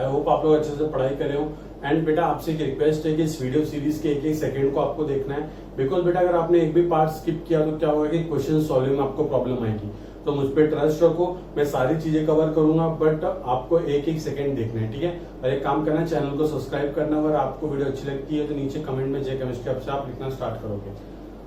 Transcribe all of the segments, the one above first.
I hope आप लोग अच्छे से पढ़ाई कर रहे हो। एंड बेटा आपसे एक रिक्वेस्ट है कि इस वीडियो सीरीज के एक एक सेकंड को आपको देखना है, बिकॉज बेटा अगर आपने एक भी पार्ट स्किप किया तो क्या होगा कि क्वेश्चन सॉल्विंग में आपको प्रॉब्लम आएगी। तो मुझ पर ट्रस्ट रखो, मैं सारी चीजें कवर करूंगा, बट आपको एक एक सेकंड देखना है, ठीक है। और एक काम करना है, चैनल को सब्सक्राइब करना। अगर आपको वीडियो अच्छी लगती है तो नीचे कमेंट में जय केमिस्ट्री आपसे आप लिखना स्टार्ट करोगे।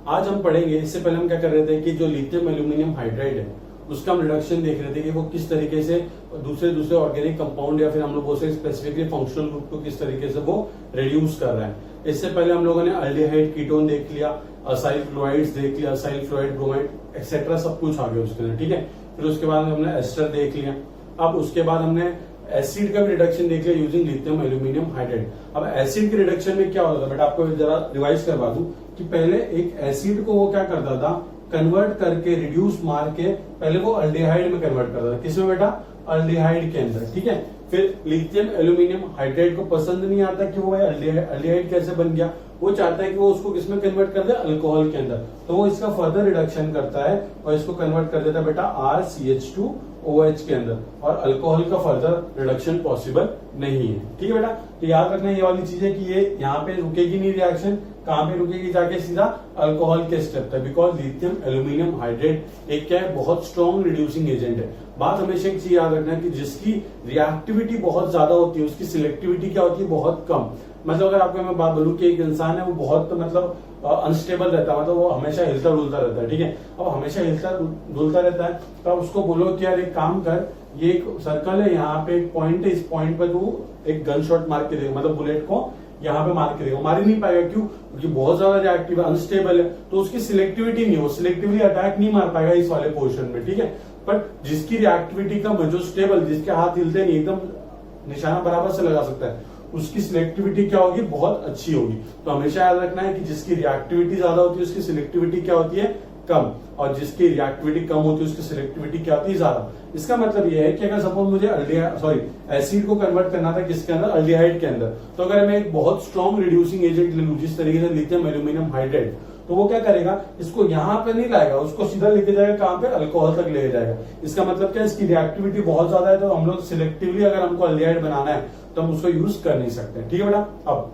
आज हम पढ़ेंगे, इससे पहले हम क्या कर रहे थे कि जो लिथियम एल्यूमिनियम हाइड्राइड है उसका हम रिडक्शन देख रहे थे कि वो किस तरीके से दूसरे ऑर्गेनिक कंपाउंड या फिर हम लोग बोल सकते स्पेसिफिकली फंक्शनल ग्रुप को किस तरीके से वो रिड्यूस कर रहा है। इससे पहले हम लोगों ने अल्डिहाइड कीटोन देख लिया, असाइल फ्लोराइड्स देख लिया, असाइल फ्लोराइड ब्रोमाइड एक्सेट्रा सब कुछ आ गया उसके अंदर, ठीक है। फिर उसके बाद हमने एस्टर देख लिया। अब उसके बाद हमने एसिड का भी रिडक्शन देख लिया यूजिंग लिथियम एल्यूमिनियम हाइड्राइड। अब एसिड के रिडक्शन में क्या होता था बेटा, आपको जरा रिवाइज करवा दूं कि पहले एक एसिड को वो क्या करता था, कन्वर्ट करके रिड्यूस मार के पहले वो अल्डिहाइड में कन्वर्ट करता था। किसमें बेटा, अल्डिहाइड के अंदर, ठीक है। फिर लिथियम एल्यूमिनियम हाइड्राइड को पसंद नहीं आता कि वो अल्डिहाइड कैसे बन गया, वो चाहता है कि वो उसको किसमें कन्वर्ट कर दे, अल्कोहल के अंदर। तो वो इसका फर्दर रिडक्शन करता है और इसको कन्वर्ट कर देता है बेटा RCH2OH के अंदर, और अल्कोहल का फर्दर रिडक्शन पॉसिबल नहीं है, ठीक है बेटा। तो याद रखना ये वाली चीज है कि ये यहाँ पे रुकेगी नहीं रिएक्शन, कहां पे रुकेगी, जाके सीधा अल्कोहल के स्टेप तक, बिकॉज लिथियम एल्यूमिनियम हाइड्रेट एक क्या है, बहुत स्ट्रॉन्ग रिड्यूसिंग एजेंट है। बात हमेशा एक चीज याद रखना है कि जिसकी रिएक्टिविटी बहुत ज्यादा होती है उसकी सिलेक्टिविटी क्या होती है, बहुत कम। मतलब अगर आपको मैं बात बोलूं कि एक इंसान है वो बहुत मतलब अनस्टेबल रहता है, मतलब वो हमेशा हिलता डुलता रहता है, ठीक है। अब हमेशा हिलता डुलता रहता है तो आप उसको बोलो कि यार एक काम कर, ये एक सर्कल है, यहाँ पे एक पॉइंट है, इस पॉइंट पर तू एक गन शॉट मार के देगा, मतलब बुलेट को यहाँ पे मार के देगा। मार ही नहीं पाएगा, क्यों? क्योंकि बहुत ज्यादा रिएक्टिव है, अनस्टेबल है, तो उसकी सिलेक्टिविटी नहीं है, वो सिलेक्टिवली अटैक नहीं मार पाएगा इस वाले पोर्शन में, ठीक है। बट जिसकी रिएक्टिविटी कम है, जो स्टेबल, जिसके हाथ हिलते नहीं, एकदम निशाना बराबर से लगा सकता है, उसकी सिलेक्टिविटी क्या होगी, बहुत अच्छी होगी। तो हमेशा याद रखना है कि जिसकी रिएक्टिविटी ज्यादा होती है उसकी सिलेक्टिविटी क्या होती है, कम, और जिसकी रिएक्टिविटी कम होती है उसकी सिलेक्टिविटी क्या होती है, ज्यादा। इसका मतलब यह है कि अगर सपोज मुझे एसिड को कन्वर्ट करना था किसके अंदर, अल्डिहाइड के अंदर, तो अगर मैं एक बहुत स्ट्रॉन्ग रिड्यूसिंग एजेंट ले लूं जिस तरीके से लिथियम एल्यूमिनियम हाइड्राइड, तो वो क्या करेगा, इसको यहां पे नहीं लाएगा, उसको सीधा लेके जाएगा कहां पे, अल्कोहल तक ले जाएगा। इसका मतलब क्या, इसकी रिएक्टिविटी बहुत ज्यादा है, तो हम लोग सिलेक्टिवली अगर हमको अल्डिहाइड बनाना है तो हम उसको यूज कर नहीं सकते, ठीक है बेटा। अब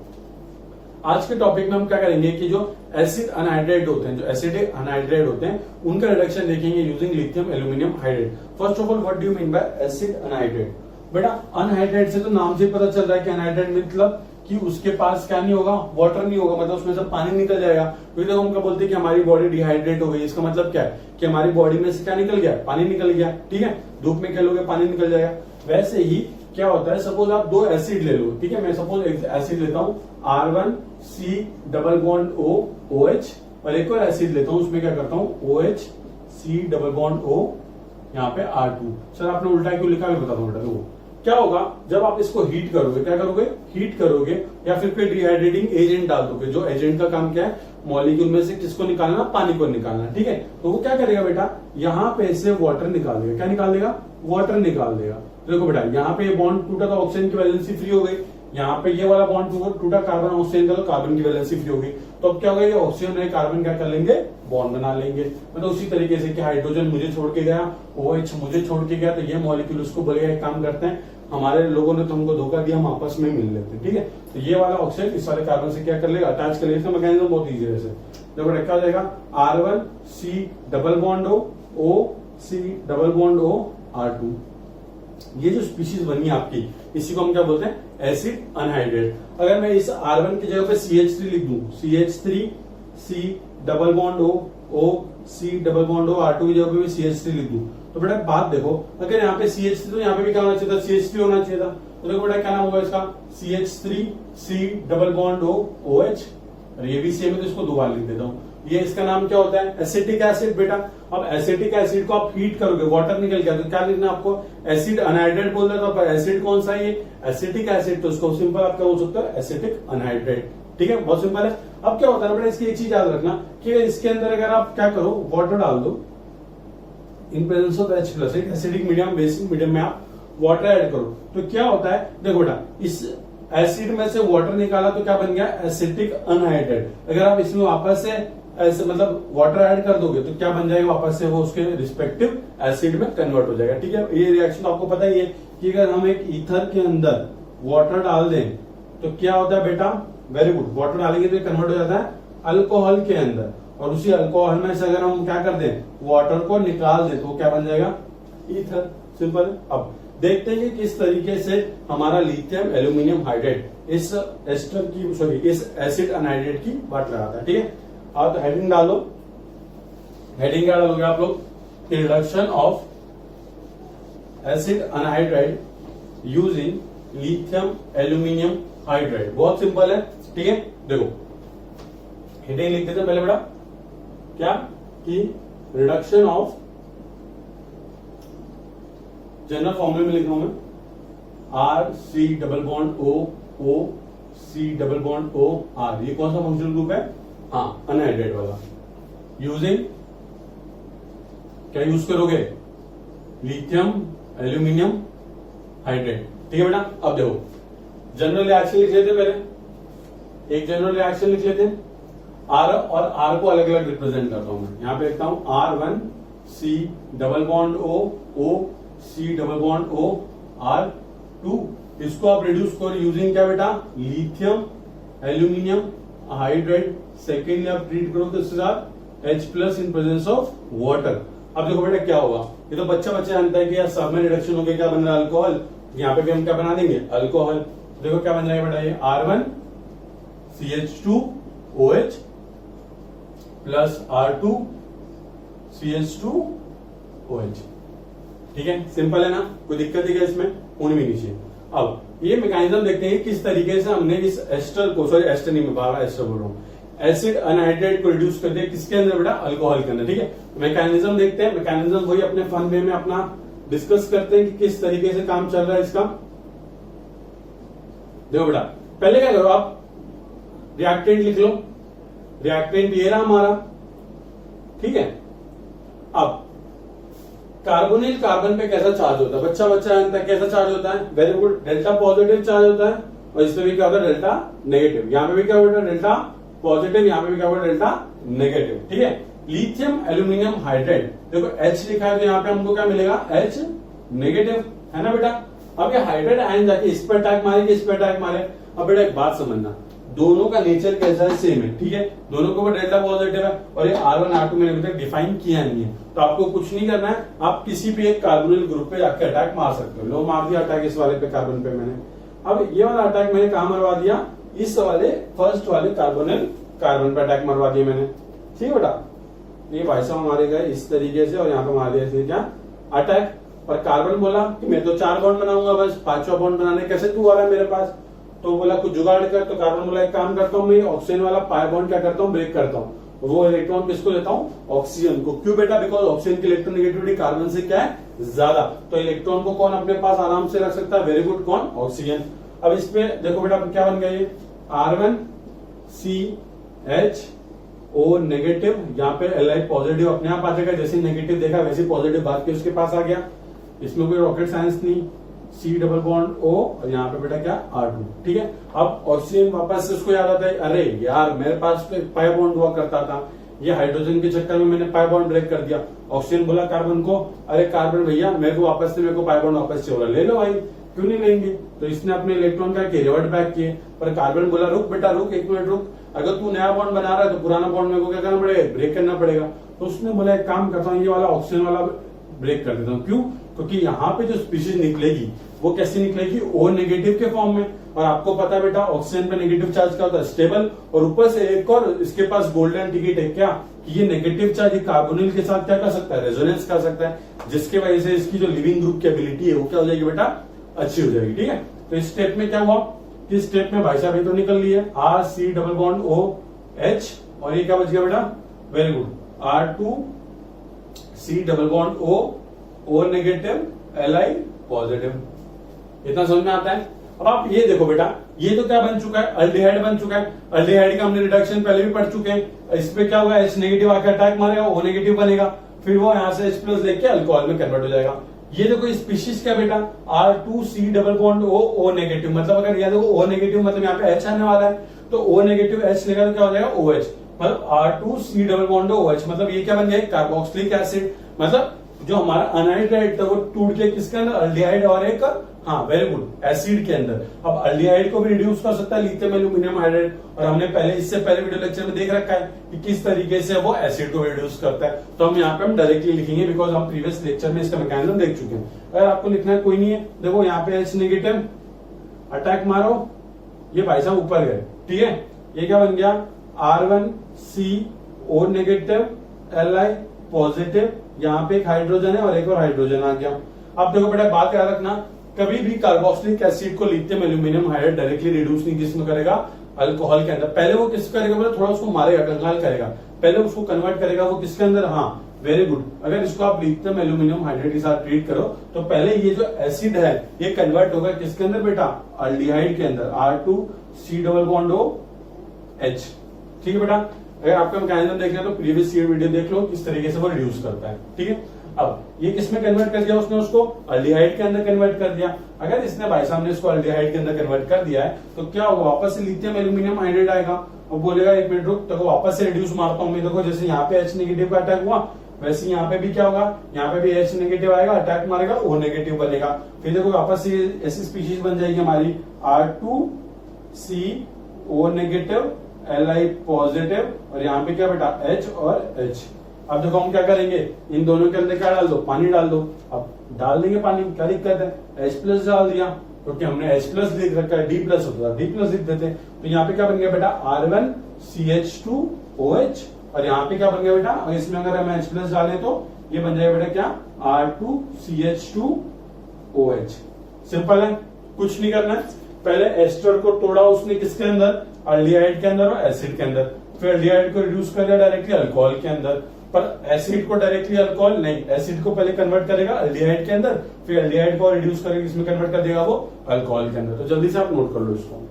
आज के टॉपिक में हम क्या करेंगे कि जो एसिड अनहाइड्रेट होते हैं, जो एसिडिक अनहाइड्रेट होते हैं, उनका रिडक्शन देखेंगे using lithium aluminium hydrate. First of all what do you mean by acid anhydrate? बेटा अनहाइड्रेट से तो नाम से पता चल रहा है कि अनहाइड्रेट मतलब कि उसके पास क्या नहीं होगा, वाटर नहीं होगा, मतलब उसमें से पानी निकल जाएगा। क्योंकि हम क्या बोलते हैं कि हमारी बॉडी डिहाइड्रेट हो गई, इसका मतलब क्या है कि हमारी बॉडी में से क्या निकल गया, पानी निकल गया, ठीक है। धूप में खेलोगे पानी निकल जाएगा। वैसे ही क्या होता है, सपोज आप दो एसिड ले लो, ठीक है। मैं सपोज एक एसिड लेता हूं R1C डबल बॉन्ड OH, और एक और एसिड लेता हूं, उसमें क्या करता हूं OHC डबल बॉन्ड O, यहाँ पे R2। सर आपने उल्टा क्यों लिखा, मैं बताता हूँ बेटा। देखो क्या होगा, जब आप इसको हीट करोगे, क्या करोगे, हीट करोगे या फिर कोई डिहाइड्रेटिंग एजेंट डाल दोगे, जो एजेंट का काम क्या है, मॉलिक्यूल में से किसको निकालना, पानी को निकालना, ठीक है। तो वो क्या करेगा बेटा, यहाँ पे से वाटर निकाल देगा। क्या निकाल देगा, वाटर निकाल देगा। देखो बेटा यहाँ पे ये बॉन्ड टूटा तो ऑक्सीजन की वैलेंसी फ्री हो गई, यहाँ पे ये वाला बॉन्ड टूटा कार्बन ऑक्सीजन का, तो कार्बन की वैलेंसी फ्री हो गई। तो अब क्या होगा, ये ऑक्सीजन और कार्बन क्या कर लेंगे, बॉन्ड बना लेंगे। मतलब उसी तरीके से कि हाइड्रोजन मुझे छोड़ के गया, OH मुझे छोड़ के गया, तो ये मॉलिक्यूल उसको बोलेगा एक काम करते हैं, हमारे लोगों ने तो हमको धोखा दिया, हम आपस में मिल लेते हैं, ठीक है। तो ये वाला ऑक्सीजन इस वाले कार्बन से क्या कर लेगा, अटैच कर लेगा। इसका मैकेनिज्म बहुत ईजी है। देखो क्या हो जाएगा, R1C double bond OC double bond O R2। ये जो स्पीशीज बनी है आपकी, इसी को हम क्या बोलते हैं, एसिड अनहाइड्रेट। अगर मैं इस R1 की जगह पे CH3 लिख दूं, CH3C double bond OC double bond R2 की जगह पे CH3 लिख दूं, तो बेटा बात देखो, अगर यहाँ पे CH3 तो यहाँ पे भी क्या होना चाहिए था, CH3 होना चाहिए था। तो देखो बेटा क्या नाम होगा इसका, CH3C डबल बॉन्ड OH, और ये भी सेम है तो इसको दोबारा लिख देता हूँ। ये इसका नाम क्या होता है, एसिटिक एसिड बेटा। अब एसिटिक एसिड को आप हीट करोगे, वाटर निकल गया, तो क्या लिखना आपको, एसिड अनहाइड्रेट बोल रहे, तो एसिड कौन सा है, ये एसिटिक एसिड, तो इसको सिंपल आप क्या बोल सकते हो, एसिटिक अनहाइड्रेट, ठीक है। बहुत सिंपल है। अब क्या होता है बेटा, इसकी एक चीज याद रखना कि इसके अंदर अगर आप क्या करो, वाटर डाल दो in presence of H+, acidic medium, basic medium में आप वाटर ऐड करो, तो क्या होता है, देखो बेटा इस एसिड में से वाटर निकाला तो क्या बन गया, एसिटिक अनहाइड्रेट। अगर आप इसमें वापस से ऐसे मतलब वाटर ऐड कर दोगे तो क्या बन जाएगा, वापस से वो उसके रिस्पेक्टिव एसिड में कन्वर्ट हो जाएगा, ठीक है। ये रिएक्शन आपको पता ही है कि अगर हम एक ईथर के अंदर वाटर डाल दें तो क्या होता है बेटा, वेरी गुड, वाटर डालेंगे तो कन्वर्ट हो जाता है अल्कोहल के अंदर, और उसी अल्कोहल में से अगर हम क्या कर दें, वाटर को निकाल दें तो क्या बन जाएगा, ईथर। सिंपल। अब देखते हैं कि किस तरीके से हमारा लिथियम एल्यूमिनियम हाइड्रेट इस एस्टर की सॉरी इस एसिड अनहाइड्रेट की बात लगाता है। ठीक है, आप तो हेडिंग डालो, हेडिंग क्या डालोगे आप लोग, reduction of acid anhydride using lithium aluminium hydride. बहुत सिंपल है। ठीक है, देखो हेडिंग लिख देते पहले बेटा, क्या कि रिडक्शन ऑफ, जनरल फॉर्मूले में लिख रहा हूं मैं, R C double bond O, O C double bond O R, ये कौन सा फंक्शनल ग्रुप है, हाँ अनहाइड्रेट वाला, यूजिंग क्या यूज करोगे, लिथियम एल्यूमिनियम हाइड्रेट। ठीक है बेटा, अब देखो जनरल रिएक्शन लिख लेते पहले, एक जनरल रिएक्शन लिख लेते हैं, आर और आर को अलग अलग रिप्रेजेंट करता हूं मैं, यहां पे लिखता हूं R1 C double bond O, O C double bond O R2, इसको आप रिड्यूस करो यूजिंग क्या बेटा, लिथियम एल्यूमिनियम हाइड्राइड, सेकेंडली आप ट्रीट करो तो इसके साथ H plus in presence of water. अब देखो बेटा क्या होगा, ये तो बच्चा जानता है कि यार सब में रिडक्शन हो गया, क्या बन रहा है, अल्कोहल, यहाँ पे भी हम क्या बना देंगे, अल्कोहल। देखो क्या बन जाएगा बेटा, ये R1 CH2OH plus R2 CH2OH। ठीक है, सिंपल है ना, कोई दिक्कत है क्या इसमें, होनी भी नहीं चाहिए। अब ये मैकेनिज्म देखते हैं किस तरीके से हमने इस एस्टर को, सॉरी एस्टर नहीं, मैं बार एस्टर बोल रहा हूं, एसिड अनहाइड्रेट को रिड्यूस कर दिया किसके अंदर बेटा, अल्कोहल के अंदर। ठीक है, मैकेनिज्म देखते हैं, मैकेनिज्म वही अपने फन वे में अपना डिस्कस करते हैं कि किस तरीके से काम चल रहा है इसका। देखो बेटा पहले क्या करो, आप रिएक्टेंट लिख लो, रिएक्टेंट ये रहा हमारा। ठीक है, अब कार्बोनिल कार्बन पे कैसा चार्ज होता है, बच्चा जानता है कैसा चार्ज होता है, very good, delta positive charge होता है, और इसमें भी क्या होता है, डेल्टा नेगेटिव, यहां पे भी क्या होता है, डेल्टा पॉजिटिव, यहां पे भी क्या होता है, डेल्टा नेगेटिव। ठीक है, लिथियम एल्यूमिनियम हाइड्राइड, देखो H लिखा है तो यहाँ पे हमको क्या मिलेगा, H नेगेटिव, है ना बेटा। अब ये हाइड्राइड आयन जाके इस पर अटैक मारेगी, इस पर अटैक मारे। अब बेटा एक बात समझना, दोनों का नेचर कैसा है, सेम है। ठीक है, दोनों को डेल्टा पॉजिटिव है, और ये R1 R2 मैंने अभी तक डिफाइन किया नहीं है, तो आपको कुछ नहीं करना है, आप किसी भी एक कार्बोनिल ग्रुप पे जाके अटैक मार सकते हो। लो मार दिया अटैक इस वाले पे, कार्बन पे मैंने, अब ये वाला अटैक मैंने कहा मरवा दिया, इस वाले फर्स्ट वाले कार्बोनिल कार्बन पे अटैक मरवा दिया मैंने। ठीक है बेटा, ये भाई साहब हमारे गए इस तरीके से, और यहाँ पे मार दिया क्या, अटैक। और कार्बन बोला कि मैं तो 4 बॉन्ड बनाऊंगा बस, 5वां बॉन्ड बनाने कैसे तू आ रहा है मेरे पास, तो बोला कुछ जुगाड़ कर, तो कार्बन बोला एक काम करता हूँ मैं, ऑक्सीजन वाला पाई बॉन्ड क्या करता हूँ, ब्रेक करता हूँ, वो इलेक्ट्रॉन किसको देता हूँ, ऑक्सीजन को। क्यों बेटा, बिकॉज ऑक्सीजन की इलेक्ट्रोनेगेटिविटी कार्बन से क्या है, ज्यादा, तो इलेक्ट्रॉन को कौन अपने पास आराम से रख सकता है, वेरी गुड, कौन, ऑक्सीजन। अब इसमें देखो बेटा क्या बन गया, ये R1 CHO नेगेटिव, यहाँ पे Li पॉजिटिव अपने आप आ जाएगा, जैसे नेगेटिव देखा वैसे पॉजिटिव बात की उसके पास आ गया, इसमें कोई रॉकेट साइंस नहीं, C डबल बॉन्ड O, और यहाँ पे बेटा क्या, R2। ठीक है, अब ऑक्सीजन वापस से उसको याद आता है, अरे यार मेरे पास तो पाई बॉन्ड हुआ करता था, ये हाइड्रोजन के चक्कर में मैंने पाई बॉन्ड ब्रेक कर दिया। ऑक्सीजन बोला कार्बन को, अरे कार्बन भैया मेरे को वापस से, मेरे को पाई बॉन्ड वापस से, बोला ले लो भाई, क्यों नहीं लेंगे, तो इसने अपने इलेक्ट्रॉन का रिवर्ट बैक किए, पर कार्बन बोला रुक बेटा रुक, 1 मिनट रुक, अगर तू नया बॉन्ड बना रहा है तो पुराना बॉन्ड मेरे को क्या करना पड़ेगा, ब्रेक करना पड़ेगा। तो उसने बोला एक काम करता हूँ, ये वाला ऑक्सीजन वाला ब्रेक कर देता हूँ। क्यों, क्योंकि यहाँ पे जो स्पीशीज निकलेगी वो कैसी निकलेगी, O नेगेटिव के फॉर्म में, और आपको पता है बेटा ऑक्सीजन पे नेगेटिव चार्ज क्या होता है, स्टेबल, और ऊपर से एक और इसके पास गोल्डन टिकट है क्या, कि ये नेगेटिव चार्ज कार्बोनिल के साथ क्या कर सकता है, रेजोनेंस कर सकता है, जिसके वजह से इसकी जो लिविंग ग्रुप की एबिलिटी है वो क्या हो जाएगी बेटा, अच्छी हो जाएगी। ठीक है, तो इस स्टेप में क्या हुआ, इस स्टेप में भाई साहब ये तो निकल ली है, R C double bond O H, और ये क्या बच गया बेटा, very good, R2 C double bond O negative Li positive. इतना समझ में आता है। अब आप ये देखो बेटा, ये तो क्या बन चुका है, अल्डिहाइड बन चुका है, अल्डिहाइड का हमने रिडक्शन पहले भी पढ़ चुके हैं, इसमें क्या होगा, H नेगेटिव आकर अटैक मारेगा, O नेगेटिव बनेगा, फिर वो यहाँ से H प्लस लेके अल्कोहल में कन्वर्ट हो जाएगा। ये देखो स्पीशीज क्या बेटा, R2 C double bond O negative, मतलब अगर ये देखो O नेगेटिव मतलब यहाँ पे H आने वाला है, तो O नेगेटिव H लेगा तो क्या हो जाएगा OH, मतलब R2 C double bond OH, मतलब ये क्या बन गया, कार्बोक्सिलिक एसिड, मतलब जो हमारा अनहाइड्राइड था वो टूट के किसके अंदर, अल्डिहाइड और एक हाँ वेरी गुड, एसिड के अंदर। अब अल्डिहाइड को भी रिड्यूस कर सकता है लिथियम एल्यूमिनियम हाइड्राइड, और हमने पहले इससे पहले वीडियो लेक्चर में देख रखा है कि किस तरीके से वो एसिड को रिड्यूस करता है। तो हम यहाँ पे हम डायरेक्टली लिखेंगे बिकॉज हम प्रीवियस लेक्चर में इसका मैकेनिज्म देख चुके हैं। अगर आपको लिखना है कोई नहीं है, देखो यहाँ पे H नेगेटिव, अटैक मारो, ये भाई साहब ऊपर गए, ठीक है। ये क्या बन गया, R1CO नेगेटिव Li पॉजिटिव, यहाँ पे एक हाइड्रोजन है और एक और हाइड्रोजन आ गया। अब देखो बेटा बात याद रखना, कभी भी कार्बोक्सिलिक एसिड को lithium aluminium hydride directly reduce नहीं किसमें करेगा, अल्कोहल के अंदर। पहले वो किस करेगा, मतलब थोड़ा उसको मारेगा, कंगाल करेगा, पहले उसको कन्वर्ट करेगा वो किसके अंदर, हाँ वेरी गुड। अगर इसको आप लिथियम एल्यूमिनियम हाइड्राइड के साथ ट्रीट करो तो पहले ये जो एसिड है ये कन्वर्ट होगा किसके अंदर बेटा, अल्डिहाइड के अंदर, R2C⋯OH, ठीक है बेटा। अगर आपका मैकेनिज्म देखना है तो प्रीवियस ईयर वीडियो देख लो किस तरीके से वो रिड्यूस करता है, ठीक है। अब ये किसमें कन्वर्ट कर दिया उसने, उसको अल्डिहाइड के अंदर कन्वर्ट कर दिया। अगर इसने भाई साहब ने इसको अल्डिहाइड के अंदर कन्वर्ट कर दिया है तो क्या होगा, वापस से लिथियम एल्यूमिनियम हाइड्राइड आएगा और बोलेगा एक मिनट रुक, तो वापस से रिड्यूस मारता हूं मैं। देखो जैसे यहाँ पे H नेगेटिव का अटैक हुआ, वैसे यहाँ पे भी क्या होगा, यहाँ पे भी H नेगेटिव आएगा, अटैक मारेगा, O नेगेटिव बनेगा, फिर देखो वापस से ऐसी स्पीशीज बन जाएगी हमारी R2CO नेगेटिव Li पॉजिटिव, और यहाँ पे क्या बेटा H और H। अब देखो हम क्या करेंगे, इन दोनों के अंदर क्या डाल दो, पानी डाल दो। अब डाल देंगे पानी, क्या दिक्कत है, H+ डाल दिया क्योंकि हमने H+ लिख रखा है, D+ होता है D+ लिख देते। तो यहाँ पे क्या बन गया बेटा, R1CH2OH, और यहाँ पे क्या बन गया बेटा, इसमें अगर हम H+ डालें तो ये बन जाएगा बेटा क्या, R2CH2OH। सिंपल है, कुछ नहीं करना है। पहले एस्टर को तोड़ा उसने किसके अंदर, अल्डिहाइड के अंदर और एसिड के अंदर, फिर अल्डिहाइड को रिड्यूस कर दिया डायरेक्टली अल्कोहल के अंदर, पर एसिड को डायरेक्टली अल्कोहल नहीं, एसिड को पहले कन्वर्ट करेगा अल्डिहाइड के अंदर, फिर अल्डिहाइड को रिड्यूस करके इसमें कन्वर्ट कर देगा वो अल्कोहल के अंदर। तो जल्दी से आप नोट कर लो इसको।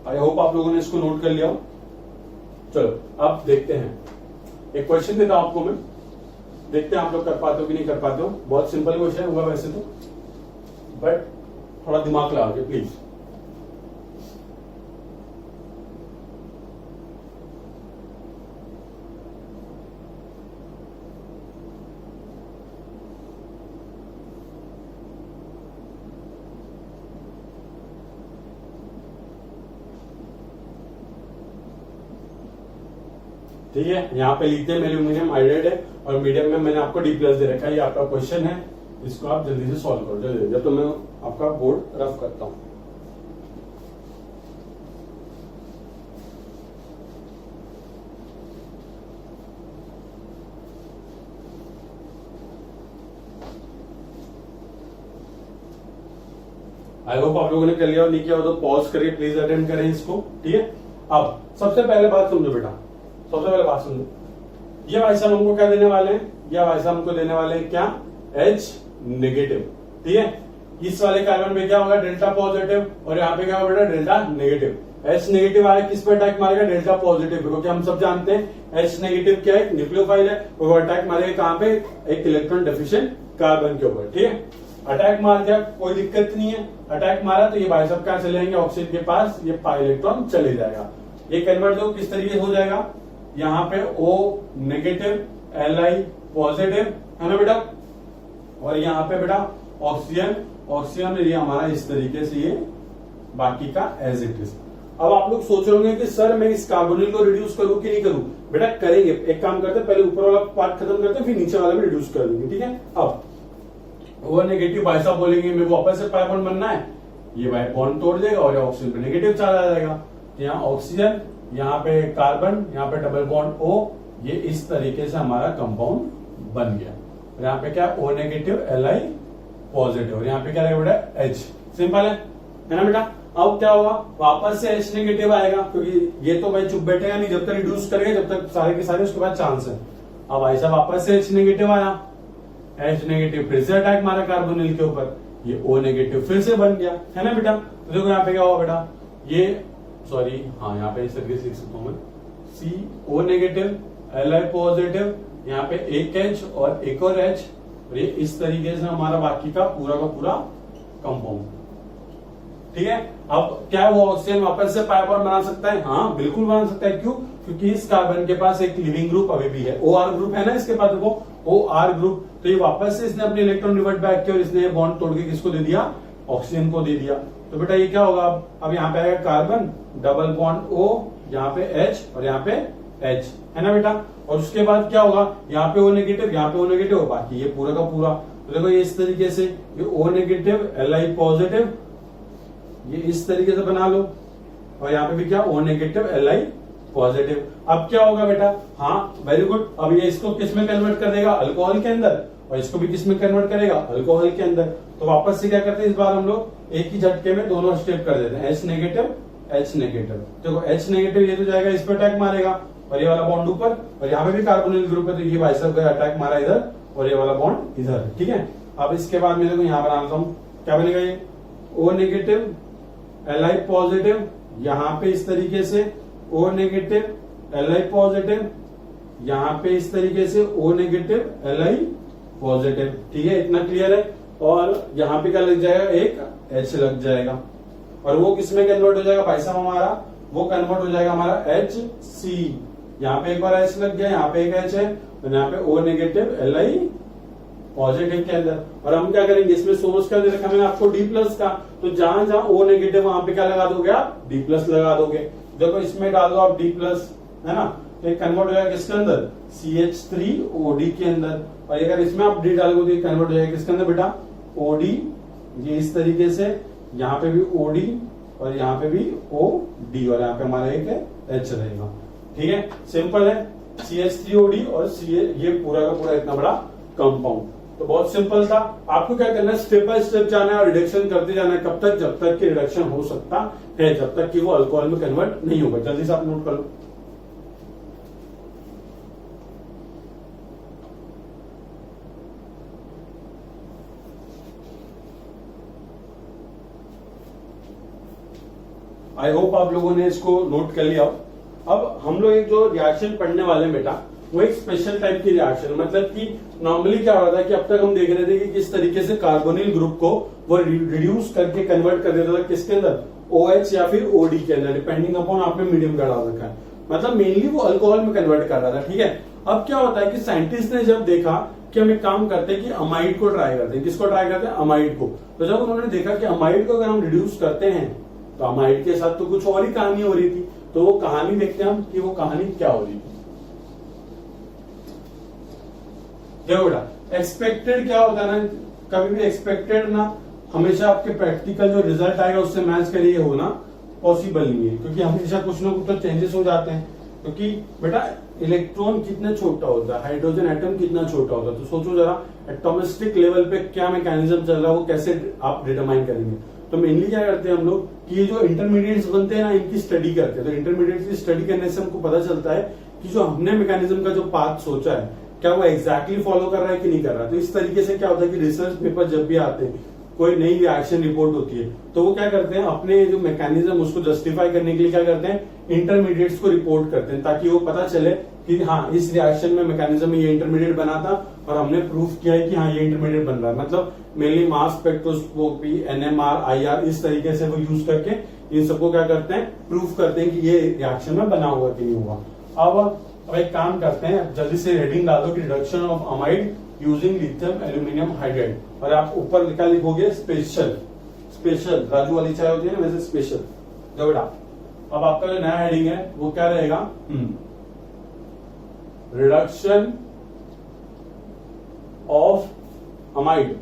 आई होप आप लोगों ने इसको नोट कर लिया हो। चलो अब देखते हैं, एक क्वेश्चन देता हूं आपको मैं, देखते हैं आप लोग कर पाते हो कि नहीं कर पाते हो। बहुत सिंपल क्वेश्चन होगा वैसे तो, बट थोड़ा दिमाग लगा के प्लीज। ठीक है, यहाँ पे लिथियम एल्यूमिनियम हाइड्राइड है और मीडियम में मैंने आपको D+ दे रखा है। ये आपका क्वेश्चन है, इसको आप जल्दी से सॉल्व करो, जल्दी, जब तो मैं आपका बोर्ड रफ करता हूं। आई होप आप लोगों ने कर लिया और नहीं किया हो तो पॉज करके प्लीज अटेंड करें इसको, ठीक है। अब सबसे पहले बात समझो बेटा, सबसे पहले बात समझो, ये भाई साहब हमको क्या देने वाले हैं, ये भाई साहब हमको देने वाले हैं क्या, H नेगेटिव, ठीक है। इस वाले कार्बन में क्या होगा, डेल्टा पॉजिटिव, और यहाँ पे क्या होगा बेटा, डेल्टा नेगेटिव। H नेगेटिव आया, किस पे अटैक मारेगा, डेल्टा पॉजिटिव, क्योंकि हम सब जानते हैं H नेगेटिव क्या है, न्यूक्लियोफाइल है, वो अटैक मारेगा कहाँ पे, एक इलेक्ट्रॉन डेफिशिएंट कार्बन के ऊपर, ठीक है। अटैक मार दिया, कोई दिक्कत नहीं है, अटैक मारा तो ये भाई साहब क्या चले जाएंगे, ऑक्सीजन के पास, ये पाई इलेक्ट्रॉन चले जाएगा। ये कन्वर्ट दो किस तरीके से हो जाएगा, यहाँ पे O नेगेटिव Li पॉजिटिव है ना बेटा, और यहाँ पे बेटा ऑक्सीजन, ऑक्सीजन ये हमारा इस तरीके से ये बाकी का एज इट इज। अब आप लोग सोच रहे होंगे कि सर मैं इस कार्बोनिल को रिड्यूस करूं कि नहीं करूं, बेटा करेंगे। एक काम करते हैं, पहले ऊपर वाला पार्ट खत्म करते हैं, फिर नीचे वाला भी रिड्यूस कर देंगे, ठीक है। अब वो नेगेटिव भाई साहब बोलेंगे मेरे को वापस से पाई बॉन्ड बनना है, ये भाई बॉन्ड तोड़ देगा और ऑक्सीजन पे नेगेटिव चला जाएगा। यहाँ ऑक्सीजन, यहाँ पे कार्बन, यहाँ पे डबल बॉन्ड O, ये इस तरीके से हमारा कंपाउंड बन गया। और यहाँ पे क्या, O नेगेटिव Li पॉजिटिव, और यहाँ पे क्या रहेगा बेटा H। सिंपल है ना बेटा। अब क्या होगा, वापस से H नेगेटिव आएगा, क्योंकि ये तो भाई चुप बैठेगा नहीं, जब तक रिड्यूस करेगा जब तक सारे के सारे उसके बाद चांस है। अब ऐसा वापस से H नेगेटिव आया, H नेगेटिव फिर से अटैक मारा कार्बोनिल के ऊपर, ये O नेगेटिव फिर से बन गया, है ना बेटा। तो देखो यहाँ पे क्या होगा बेटा, ये सॉरी हाँ यहाँ पे इस तरीके से लिख सकता हूं मैं, CO नेगेटिव Li पॉजिटिव, यहाँ पे एक H और एक और H, और ये इस तरीके से हमारा बाकी का पूरा कंपाउंड, ठीक है। अब क्या वो ऑक्सीजन वापस से पाई बॉन्ड बना सकता है? हाँ बिल्कुल बना सकता है। क्यों? क्योंकि इस कार्बन के पास एक लिविंग ग्रुप अभी भी है, OR ग्रुप है ना इसके पास, देखो OR ग्रुप। तो ये वापस से इसने अपने इलेक्ट्रॉन रिवर्ट बैक किया और इसने बॉन्ड तोड़ के किसको दे दिया? ऑक्सीजन को दे दिया। तो बेटा ये क्या होगा? अब यहाँ पे आएगा कार्बन, डबल बॉन्ड O, यहाँ पे H और यहाँ पे H, है ना बेटा। और उसके बाद क्या होगा? यहाँ पे O नेगेटिव, यहाँ पे O नेगेटिव, बाकी ये पूरा का पूरा। तो देखो ये इस तरीके से, ये O नेगेटिव Li पॉजिटिव, ये इस तरीके से बना लो, और यहाँ पे भी क्या? O negative Li positive. अब क्या होगा बेटा? हाँ वेरी गुड। अब ये इसको किस में कन्वर्ट कर देगा? अल्कोहल के अंदर, और इसको भी किस में कन्वर्ट करेगा? अल्कोहल के अंदर। तो वापस से क्या करते हैं इस बार हम लोग? एक ही झटके में दोनों स्टेप कर देते हैं, H नेगेटिव H नेगेटिव। देखो H नेगेटिव ये तो जाएगा, इस पे अटैक मारेगा, और ये वाला बॉन्ड ऊपर, और यहाँ पे भी कार्बोनिल ग्रुप है तो ये बाइसेप का अटैक मारा इधर, और ये वाला बॉन्ड इधर, ठीक है। अब इसके बाद में देखो यहाँ बना लेता हूँ, क्या बनेगा ये? O नेगेटिव Li पॉजिटिव, यहाँ पे इस तरीके से O नेगेटिव Li पॉजिटिव, यहाँ पे इस तरीके से O नेगेटिव Li पॉजिटिव, ठीक है। इतना क्लियर है। और यहाँ पे क्या लग जाएगा? एक H लग जाएगा, और वो किसमें कन्वर्ट हो जाएगा भाई साहब हमारा? वो कन्वर्ट हो जाएगा हमारा HC। यहाँ पे एक बार H लग गया, यहाँ पे एक H है, और यहाँ पे O नेगेटिव Li पॉजिटिव के अंदर। और हम क्या करेंगे? इसमें सोर्स क्या दे रखा मैंने आपको? D प्लस का। तो जहां जहां O नेगेटिव वहां पे क्या लगा दोगे आप? D प्लस लगा दोगे। देखो इसमें डाल दो आप D प्लस, है ना। तो कन्वर्ट हो जाएगा किसके अंदर? CH3OD के अंदर। और अगर इसमें आप D डालोगे तो कन्वर्ट हो जाएगा किसके अंदर बेटा? OD। ये इस तरीके से, यहाँ पे भी OD और यहाँ पे भी OD, और यहाँ पे हमारा एक H रहेगा, ठीक है। सिंपल है, CH3OD और ये पूरा का पूरा इतना बड़ा कंपाउंड। तो बहुत सिंपल था। आपको क्या करना है? स्टेप बाय स्टेप जाना है और रिडक्शन करते जाना है। कब तक? जब तक कि रिडक्शन हो सकता है, जब तक कि वो अल्कोहल में कन्वर्ट नहीं होगा। जल्दी से आप नोट कर लो। आई होप आप लोगों ने इसको नोट कर लिया। अब हम लोग एक जो रिएक्शन पढ़ने वाले हैं बेटा, वो एक स्पेशल टाइप की रिएक्शन, मतलब कि नॉर्मली क्या हो रहा था कि अब तक हम देख रहे थे कि किस तरीके से कार्बोनिल ग्रुप को वो रिड्यूस करके कन्वर्ट कर देता था किसके अंदर? OH या फिर OD के अंदर, डिपेंडिंग अपॉन आपने मीडियम का डाल रखा है। मतलब मेनली वो अल्कोहल में कन्वर्ट कर रहा था, ठीक है। अब क्या होता है कि साइंटिस्ट ने जब देखा कि हम एक काम करते हैं कि अमाइड को ट्राई करते हैं। किसको ट्राई करते हैं? अमाइड को। तो जब उन्होंने देखा कि अमाइड को अगर हम रिड्यूस करते हैं तो अमाइड के साथ तो कुछ और ही कहानी हो रही थी। तो वो कहानी देखते हैं हम कि वो कहानी क्या हो रही थी। देखो बेटा, एक्सपेक्टेड क्या होता है ना, कभी भी एक्सपेक्टेड ना हमेशा आपके प्रैक्टिकल जो रिजल्ट आएगा उससे मैच करिए होना पॉसिबल नहीं है, क्योंकि हमेशा कुछ ना कुछ तो चेंजेस हो जाते हैं। क्योंकि बेटा इलेक्ट्रॉन कितना छोटा होता है, हाइड्रोजन एटम कितना छोटा होता है, तो सोचो जरा एटॉमिस्टिक लेवल पे क्या मैकेनिज्म चल रहा है, वो कैसे आप डिटरमाइन करेंगे। तो मेनली क्या करते हैं हम लोग कि ये जो इंटरमीडिएट्स बनते हैं ना, इनकी स्टडी करते हैं। तो इंटरमीडिएट्स की स्टडी करने से हमको पता चलता है कि जो हमने मैकेनिज्म का जो पाथ सोचा है क्या वो एग्जैक्टली फॉलो कर रहा है कि नहीं कर रहा है। तो इस तरीके से क्या होता है कि रिसर्च पेपर जब भी आते हैं, कोई नई रिएक्शन रिपोर्ट होती है, तो वो क्या करते हैं अपने जो मैकेनिज्म उसको जस्टिफाई करने के लिए क्या करते हैं, इंटरमीडिएट्स को रिपोर्ट करते हैं, ताकि वो पता चले कि हाँ इस रिएक्शन में मैकेनिज्म में ये इंटरमीडिएट बना था और हमने प्रूफ किया है कि हाँ ये इंटरमीडिएट बन रहा है। मतलब mainly mass spectroscopy, NMR, IR इस तरीके से वो यूज करके इन सबको क्या करते हैं, प्रूफ करते हैं कि ये रिएक्शन में बना हुआ कि नहीं हुआ। अब एक काम करते हैं, जल्दी से हेडिंग डाल दो कि reduction of amide using lithium aluminium hydride, और आप ऊपर क्या लिखोगे? स्पेशल। स्पेशल राजू वाली चाय होती है ना, वैसे स्पेशल। जो बेटा अब आपका जो नया हेडिंग है वो क्या रहेगा? Reduction of amide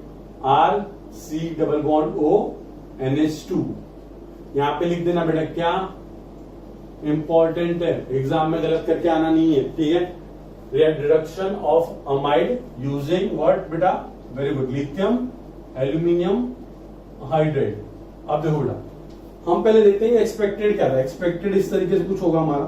RC≡ONH2। यहां पे लिख देना बेटा, क्या इंपॉर्टेंट है, एग्जाम में गलत करके आना नहीं है, ठीक है। Reduction of amide using what बेटा? Very good, lithium aluminium hydride. अब देखो बेटा, हम पहले देखते हैं एक्सपेक्टेड क्या था। एक्सपेक्टेड इस तरीके से कुछ होगा हमारा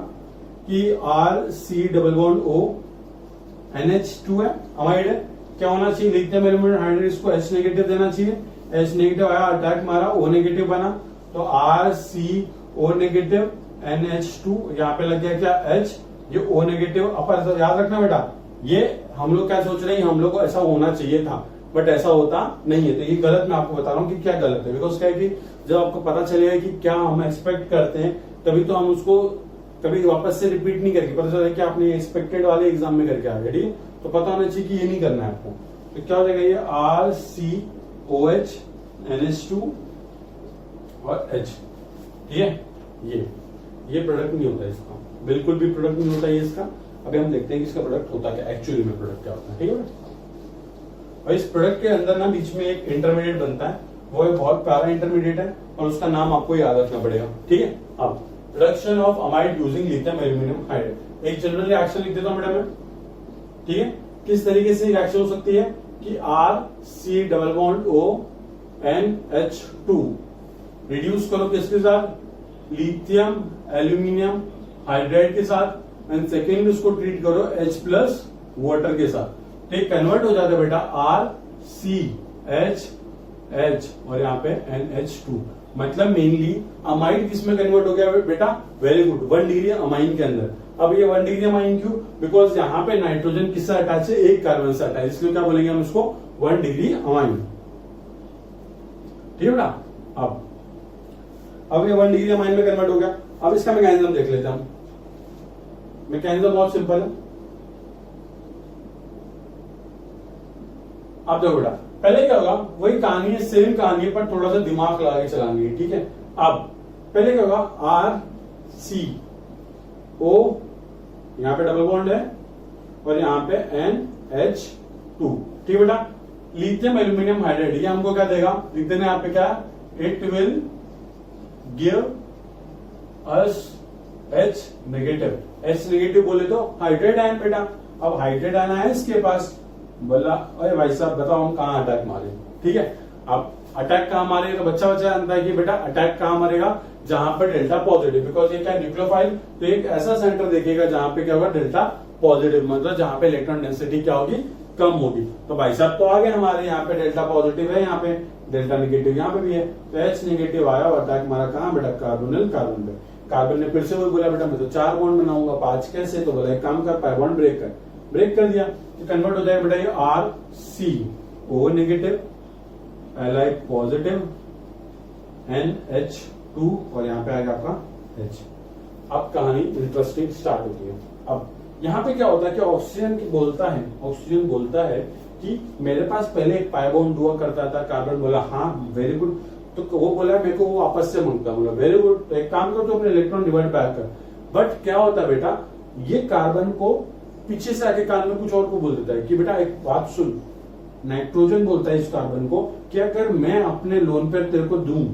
कि RC≡ONH2 है, अमाइड है। क्या होना चाहिए? लिथियम एल्यूमिनियम हाइड्राइड, इसको H नेगेटिव देना चाहिए। H नेगेटिव आया, अटैक मारा, O नेगेटिव बना, तो RCO नेगेटिव NH2, यहाँ पे लग गया क्या? H, ये O नेगेटिव अपर। याद रखना बेटा, ये हम लोग क्या सोच रहे हैं, हम लोग को ऐसा होना चाहिए था, बट ऐसा होता नहीं है। तो ये गलत मैं आपको बता रहा हूँ कि क्या गलत है, बिकॉज क्या है कि जब आपको पता चलेगा कि क्या हम एक्सपेक्ट करते हैं तभी तो हम उसको कभी वापस से रिपीट नहीं करके, पता चला कि आपने एक्सपेक्टेड वाले एग्जाम में करके आ गए, ठीक है। तो पता होना चाहिए कि ये नहीं करना है आपको। तो क्या हो जाएगा ये RCOH NH2 और H, ठीक है। ये प्रोडक्ट नहीं होता इसका, बिल्कुल भी प्रोडक्ट नहीं होता ये इसका। अभी हम देखते हैं कि इसका प्रोडक्ट होता क्या, एक्चुअली में प्रोडक्ट क्या होता है, ठीक है। और इस प्रोडक्ट के अंदर ना बीच में एक इंटरमीडिएट बनता है, वो एक बहुत प्यारा इंटरमीडिएट है और उसका नाम आपको याद रखना पड़ेगा, ठीक है। अब reduction of amide using lithium aluminium hydrate, एक जनरल रिएक्शन लिख देता हूं बेटा मैं, ठीक है। किस तरीके से रिएक्शन हो सकती है कि RC≡ONH2 रिड्यूस करो किसके साथ, लिथियम एल्यूमिनियम हाइड्राइड के साथ, एंड सेकेंड उसको ट्रीट करो H+ वाटर के साथ, ठीक। कन्वर्ट हो जाता है बेटा RCHH और यहाँ पे NH2, मतलब मेनली अमाइड किसमें कन्वर्ट हो गया बेटा, वेरी गुड, 1 डिग्री अमाइन के अंदर। अब ये 1 डिग्री अमाइन क्यों, बिकॉज यहाँ पे नाइट्रोजन किससे अटैच है, एक कार्बन से अटैच, इसलिए क्या बोलेंगे हम इसको 1 डिग्री अमाइन, ठीक है बेटा। अब ये 1 डिग्री अमाइन में कन्वर्ट हो गया। अब इसका मैकेनिज्म देख लेते हैं हम। मैकेनिज्म बहुत सिंपल है। अब देखो बेटा, पहले क्या होगा, वही कहानी है, सेम कहानी है, पर थोड़ा सा दिमाग लगा के चलानी है, ठीक है। अब पहले क्या होगा, RCO, यहां पे डबल बॉन्ड है और यहां पे NH2, ठीक बेटा। लिथियम एल्यूमिनियम हाइड्राइड, ये हमको क्या देगा, लिख देना यहाँ पे क्या, it will give us H negative, H negative बोले तो हाइड्राइड आयन बेटा। अब हाइड्राइड आयन है इसके पास, बोला अरे भाई साहब बताओ हम कहाँ अटैक मारे, ठीक है। अब अटैक कहाँ मारेगा, तो बच्चा जानता है कि बेटा अटैक कहाँ मारेगा, जहां पर डेल्टा पॉजिटिव, बिकॉज ये क्या है न्यूक्लियोफाइल, तो एक ऐसा सेंटर देखेगा जहां पे क्या होगा, डेल्टा पॉजिटिव, मतलब जहां पे इलेक्ट्रॉन डेंसिटी क्या होगी, कम होगी। तो भाई साहब तो आगे हमारे यहाँ पे डेल्टा पॉजिटिव है, यहाँ पे डेल्टा नेगेटिव यहाँ पे भी है, तो H नेगेटिव आया और अटैक मारा कहाँ बेटा, कार्बोनिल कार्बन पे। कार्बन ने फिर से वो बोला बेटा मैं तो 4 बॉन्ड बनाऊंगा, 5 कैसे, तो बोला एक काम कर, पाई बॉन्ड ब्रेक कर दिया, तो कन्वर्ट हो जाएगा बेटा ये RCO negative, Li positive, NH2 और यहाँ पे आएगा आपका H। अब कहानी इंटरेस्टिंग स्टार्ट होती है। अब यहाँ पे क्या होता है कि ऑक्सीजन बोलता है कि मेरे पास पहले एक पाई बॉन्ड हुआ करता था, कार्बन बोला हाँ वेरी गुड, तो वो बोला मेरे को वो वापस से मांगता, बोला वेरी गुड, तो एक काम करो तो अपने इलेक्ट्रॉन डिवाइड बैक कर। बट क्या होता है बेटा, ये कार्बन को पीछे से आके कान में कुछ और को बोल देता है कि बेटा एक बात सुन, नाइट्रोजन बोलता है इस कार्बन को कि अगर मैं अपने लोन पेयर तेरे को दूं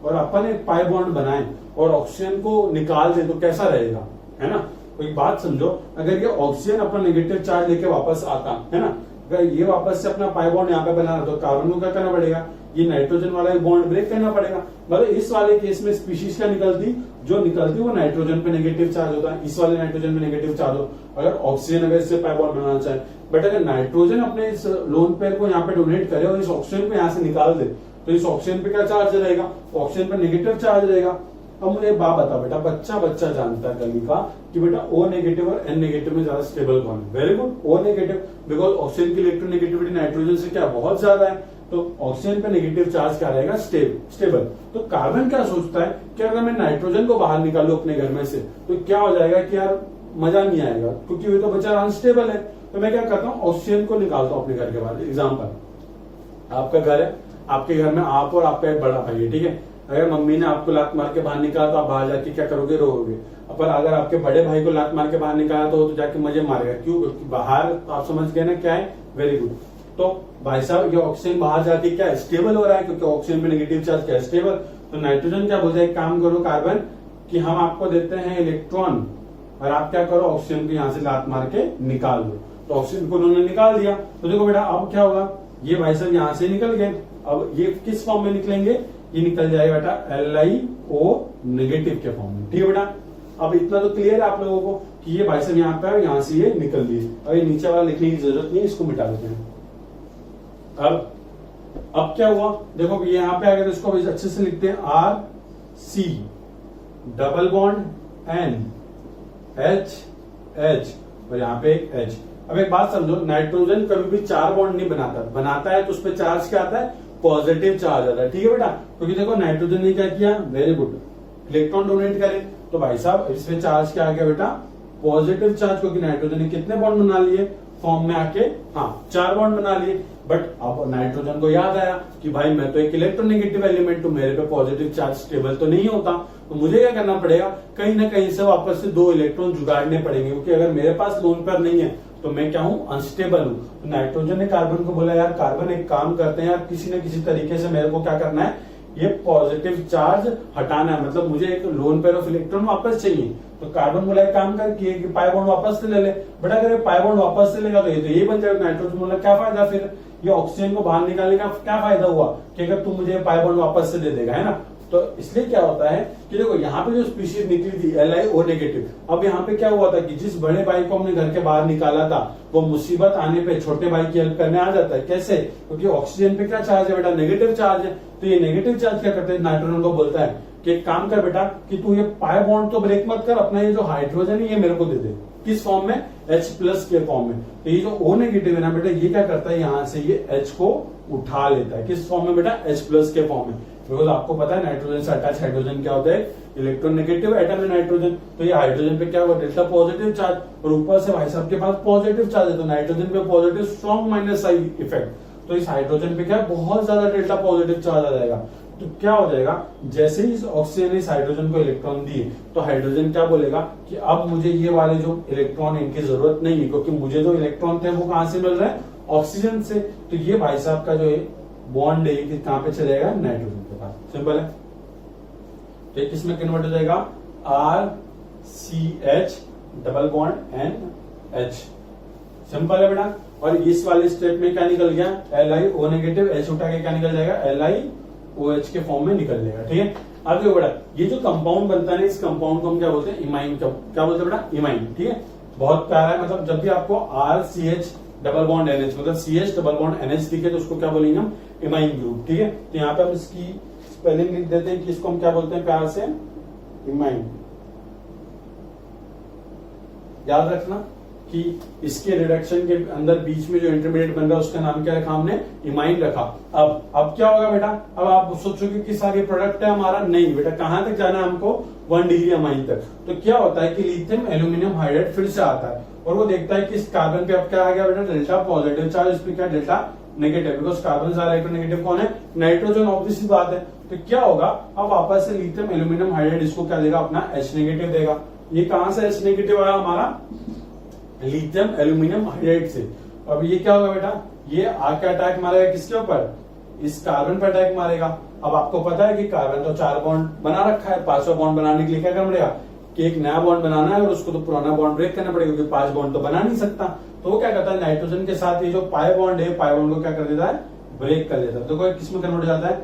और अपन एक पाई बॉन्ड बनाए और ऑक्सीजन को निकाल दे तो कैसा रहेगा, है ना। तो एक बात समझो, अगर ये ऑक्सीजन अपना नेगेटिव चार्ज लेके वापस आता है ना, अगर ये वापस से अपना पाई बॉन्ड यहाँ पे बनाना तो कार्बन को क्या करना पड़ेगा, ये नाइट्रोजन वाला एक बॉन्ड ब्रेक करना पड़ेगा। मतलब इस वाले केस में स्पीशीज क्या निकलती, जो निकलती वो नाइट्रोजन पे नेगेटिव चार्ज होता है, इस वाले नाइट्रोजन पे नेगेटिव चार्ज हो, अगर ऑक्सीजन अगर इससे पाई बॉन्ड बनाना चाहे। बट अगर नाइट्रोजन अपने इस लोन पेयर को यहाँ पे डोनेट करे और इस ऑक्सीजन को यहाँ से निकाल दे तो इस ऑक्सीजन पे क्या चार्ज रहेगा, ऑक्सीजन पे नेगेटिव चार्ज रहेगा। अब मुझे एक बात बता बेटा, बच्चा जानता है कभी का कि बेटा O नेगेटिव और N नेगेटिव में ज्यादा स्टेबल कौन है, very good O negative, because oxygen की इलेक्ट्रोनेगेटिविटी नाइट्रोजन से क्या बहुत ज्यादा है, तो ऑक्सीजन पे नेगेटिव चार्ज क्या रहेगा, स्टेबल। तो कार्बन क्या सोचता है कि अगर मैं नाइट्रोजन को बाहर निकालू अपने घर में से तो क्या हो जाएगा कि यार मजा नहीं आएगा, क्योंकि वो तो बेचारा अनस्टेबल है। तो मैं क्या करता हूँ, ऑक्सीजन को निकालता हूँ अपने घर के बाहर। एग्जाम्पल, आपका घर है, आपके घर में आप और आपका एक बड़ा भाई है, ठीक है। अगर मम्मी ने आपको लात मार के बाहर निकाला तो आप बाहर जाके क्या करोगे, रोओगे। पर अगर आपके बड़े भाई को लात मार के बाहर निकाला तो जाके मजे मारेगा, क्यों, क्योंकि बाहर आप समझ गए ना क्या है, वेरी गुड। तो भाई साहब ये ऑक्सीजन बाहर जाके क्या है, स्टेबल हो रहा है, क्योंकि ऑक्सीजन पे नेगेटिव चार्ज क्या है, स्टेबल। तो नाइट्रोजन क्या बोलता है, एक काम करो कार्बन कि हम आपको देते हैं इलेक्ट्रॉन और आप क्या करो, ऑक्सीजन को यहाँ से लात मार के निकाल दो। तो ऑक्सीजन को उन्होंने निकाल दिया, तो देखो बेटा अब क्या होगा, ये भाई साहब यहाँ से निकल गए। अब ये किस फॉर्म में निकलेंगे, ये निकल जाएगा बेटा LiO नेगेटिव के फॉर्म में, ठीक है बेटा। अब इतना तो क्लियर है आप लोगों को कि ये भाई साहब यहाँ पे यहाँ से ये निकल दिए। अब ये नीचे वाला लिखने की जरूरत नहीं है, इसको मिटा देते हैं। अब क्या हुआ, देखो ये यहाँ पे आ गया, तो इसको अच्छे से लिखते हैं RC double bond N H H और यहाँ पे एक H। अब एक बात समझो, नाइट्रोजन कभी भी 4 बॉन्ड नहीं बनाता है तो उस पर चार्ज क्या आता है, पॉजिटिव चार्ज आता है। ठीक है बेटा, क्योंकि देखो नाइट्रोजन ने क्या किया, वेरी गुड, इलेक्ट्रॉन डोनेट करे, तो भाई साहब इसमें चार्ज क्या आ गया बेटा, पॉजिटिव चार्ज, क्योंकि नाइट्रोजन ने कितने बॉन्ड बना लिए फॉर्म में आके, हाँ 4 बॉन्ड बना लिए। बट अब नाइट्रोजन को याद आया कि भाई मैं तो एक इलेक्ट्रोनेगेटिव एलिमेंट हूं, मेरे पे पॉजिटिव चार्ज स्टेबल तो नहीं होता, तो मुझे क्या करना पड़ेगा, कहीं ना कहीं से वापस से 2 इलेक्ट्रॉन जुगाड़ने पड़ेंगे, क्योंकि अगर मेरे पास लोन पेयर नहीं है तो मैं क्या हूं, अनस्टेबल हूं। तो नाइट्रोजन ने कार्बन को बोला, यार कार्बन एक काम करते हैं यार, किसी न किसी तरीके से मेरे को क्या करना है, ये पॉजिटिव चार्ज हटाना है, मतलब मुझे एक लोन पेयर ऑफ इलेक्ट्रॉन वापस चाहिए। तो कार्बन बोला एक काम कर कि पाई बॉन्ड वापस से ले ले, बट अगर ये पाई बॉन्ड वापस से लेगा तो ये बन जाएगा। नाइट्रोजन बोला क्या फायदा, फिर ये ऑक्सीजन को बाहर निकालने का क्या फायदा हुआ कि अगर तुम मुझे पाई बॉन्ड वापस से दे देगा, है ना। तो इसलिए क्या होता है कि देखो यहाँ पे जो स्पीशीज निकली थी LiO नेगेटिव, अब यहाँ पे क्या हुआ था कि जिस बड़े भाई को हमने घर के बाहर निकाला था वो मुसीबत आने पे छोटे भाई की हेल्प करने आ जाता है। कैसे, क्योंकि ऑक्सीजन पे क्या चार्ज है बेटा, नेगेटिव चार्ज है। तो ये नेगेटिव चार्ज क्या करते हैं, नाइट्रोजन को बोलता है कि एक काम कर बेटा कि तू ये पाई बॉन्ड तो ब्रेक मत कर, अपना ये जो हाइड्रोजन है ये मेरे को दे दे, किस फॉर्म में, H+ के फॉर्म में। तो ये जो O नेगेटिव है ना बेटा, ये क्या करता है, यहाँ से ये H को उठा लेता है, किस फॉर्म में बेटा, H+ के फॉर्म में। बिकॉज आपको पता है नाइट्रोजन से अटैच हाइड्रोजन क्या होता है, इलेक्ट्रोनेगेटिव एटम है नाइट्रोजन। तो ये हाइड्रोजन पे क्या हुआ, डेल्टा पॉजिटिव चार्ज, और ऊपर से भाई साहब के पास पॉजिटिव चार्ज है, तो नाइट्रोजन पे positive strong minus I effect. तो इस हाइड्रोजन पे क्या बहुत ज्यादा डेल्टा पॉजिटिव चार्ज आ जाएगा। तो क्या हो जाएगा, जैसे ही इस ऑक्सीजन ने इस हाइड्रोजन को इलेक्ट्रॉन दिए तो हाइड्रोजन क्या बोलेगा कि अब मुझे ये वाले जो इलेक्ट्रॉन इनकी जरूरत नहीं है, क्योंकि मुझे जो इलेक्ट्रॉन थे वो कहां से मिल रहे हैं, ऑक्सीजन से। तो ये भाई साहब का जो बॉन्ड है कि कहां पे चलेगा, नाइट्रोजन के पास। सिंपल है। तो ये किसमें कन्वर्ट हो जाएगा, RCH double bond NH। Simple है बेटा। और इस वाले स्टेप में क्या निकल गया, LiO नेगेटिव, H उठा के क्या निकल जाएगा, LiOH के फॉर्म में निकल जाएगा। ठीक है। अब देखो बेटा, ये जो कंपाउंड बनता है ना, इस कंपाउंड को हम क्या बोलते हैं, इमाइन। क्या बोलते हैं बेटा, इमाइन। ठीक है, बहुत प्यारा है। मतलब जब भी आपको RCH डबल बॉन्ड NH मतलब CH डबल बॉन्ड NH दिखे तो उसको क्या बोलेंगे हम, इमाइन ग्रुप। ठीक है। तो यहाँ पे हम इसकी स्पेलिंग लिख देते हैं कि इसको हम क्या बोलते हैं प्यार से, इमाइन। याद रखना कि इसके रिडक्शन के अंदर बीच में जो इंटरमीडिएट बन रहा है उसका नाम क्या रखा हमने, इमाइन रखा। अब क्या होगा बेटा, अब आप सोचोगे किस आगे प्रोडक्ट है हमारा, नहीं बेटा, कहां तक जाना है हमको, 1 डिग्री अमाइन तक। तो क्या होता है कि लिथियम एल्यूमिनियम हाइड्राइड फिर से आता है और वो देखता है कि इस कार्बन पे अब क्या आ गया बेटा, डेल्टा पॉजिटिव चार्ज, इस पे क्या डेल्टा नेगेटिव, बिकॉज कार्बन ज्यादा इलेक्ट्रोनेगेटिव कौन है, नाइट्रोजन, ऑब्वियसली बात है। तो क्या होगा, अब वापस से लिथियम एल्यूमिनियम हाइड्राइड इसको क्या देगा, अपना H नेगेटिव देगा। ये कहां से H नेगेटिव आया हमारा, लिथियम एल्यूमिनियम हाइड्राइड से। अब ये क्या होगा बेटा, ये आके अटैक मारेगा किसके ऊपर, इस कार्बन पर अटैक मारेगा। अब आपको पता है कि कार्बन तो 4 बॉन्ड बना रखा है, 5वां बॉन्ड बनाने के लिए क्या करना पड़ेगा कि एक नया बॉन्ड बनाना है और उसको तो पुराना बॉन्ड ब्रेक करना पड़ेगा, क्योंकि 5 बॉन्ड तो बना नहीं सकता। तो वो क्या करता है, नाइट्रोजन के साथ ये जो पाई बॉन्ड है, पाई बॉन्ड को क्या कर देता है, ब्रेक कर देता है। तो किसमें कन्वर्ट हो जाता है,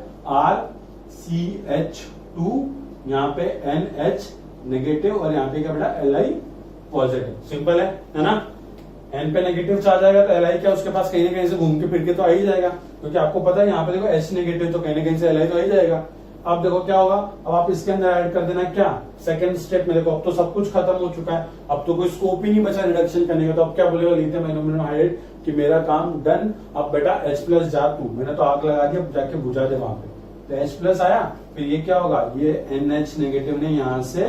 RCH2, यहाँ पे NH नेगेटिव और यहाँ पे क्या बेटा, Li पॉजिटिव। सिंपल है ना। N पे नेगेटिव चार्ज आएगा तो Li क्या उसके पास कहीं ना कहीं से घूम के फिर के तो आ ही जाएगा, क्योंकि आपको पता है यहाँ पे देखो H नेगेटिव, तो कहीं ना कहीं से Li तो आ ही जाएगा। अब देखो क्या होगा, अब आप इसके अंदर ऐड कर देना क्या, सेकंड स्टेप में। देखो अब तो सब कुछ खत्म हो चुका है, अब तो कोई स्कोप ही नहीं बचा रिडक्शन करने का। तो अब क्या बोलेगा लिथियम एल्यूमिनियम हाइड्राइड कि मेरा काम डन, अब बेटा H+ जा तू, मैंने तो आग लगा दी, अब जाके बुझा दे वहां पे। तो H+ आया, फिर ये क्या होगा, ये NH नेगेटिव ने यहाँ से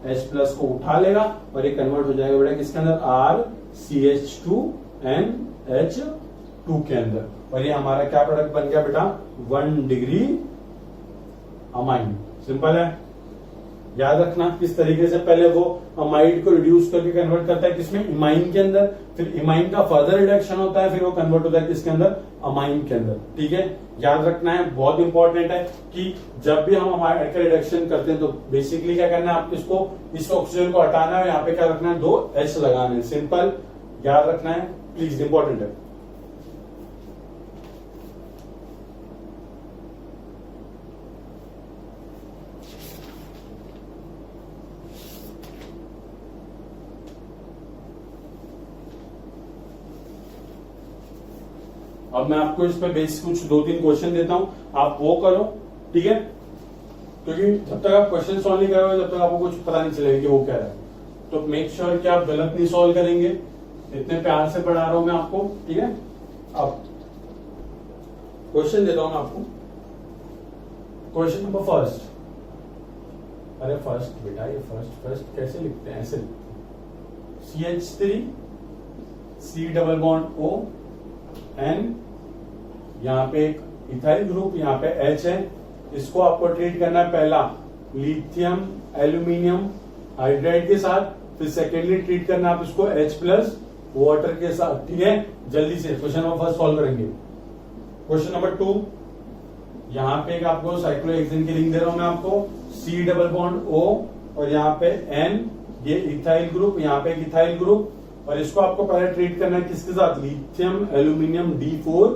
H+ को उठा लेगा और ये कन्वर्ट हो जाएगा बेटा किसके अंदर, RCH2 NH2 के अंदर। और ये हमारा क्या प्रोडक्ट बन गया बेटा, 1 डिग्री अमाइन। सिंपल है। याद रखना किस तरीके से पहले वो अमाइड को रिड्यूस करके कन्वर्ट करता है किसमें, इमाइन के अंदर, फिर इमाइन का फर्दर रिडक्शन होता है, फिर वो कन्वर्ट होता है किसके अंदर, अमाइन के अंदर। ठीक है, याद रखना है, बहुत इंपॉर्टेंट है कि जब भी हम अमाइड का रिडक्शन करते हैं तो बेसिकली क्या करना है, आपको इसको, इस ऑक्सीजन को हटाना है, यहाँ पे क्या रखना है, 2 H लगाने हैं। सिंपल, याद रखना है प्लीज, इंपॉर्टेंट है। अब मैं आपको इस पे बेसिक कुछ 2-3 क्वेश्चन देता हूं, आप वो करो। ठीक है, क्योंकि जब तक आप क्वेश्चन सॉल्व नहीं करोगे तब तक आपको कुछ पता नहीं चलेगा कि वो क्या है। तो मेक श्योर कि आप गलत नहीं सॉल्व करेंगे, इतने प्यार से पढ़ा रहा हूं मैं आपको, ठीक है। अब क्वेश्चन देता हूं मैं आपको, क्वेश्चन नंबर फर्स्ट। अरे फर्स्ट बेटा, ये फर्स्ट कैसे लिखते हैं, ऐसे लिखते हैं CH3 C double bond O N, यहाँ पे एक इथाइल ग्रुप, यहाँ पे H है। इसको आपको ट्रीट करना है पहला लिथियम एल्यूमिनियम हाइड्राइड के साथ, फिर सेकेंडली ट्रीट करना आप इसको H प्लस वाटर के साथ, ठीक है। जल्दी से क्वेश्चन नंबर फर्स्ट सॉल्व करेंगे। क्वेश्चन नंबर 2, यहाँ पे एक आपको साइक्लोहेक्सेन की रिंग दे रहा हूं मैं आपको, C डबल बॉन्ड O और यहाँ पे N, ये इथाइल ग्रुप, यहाँ पे एक इथाइल ग्रुप, और इसको आपको पहले ट्रीट करना है किसके साथ, लिथियम एल्यूमिनियम D4,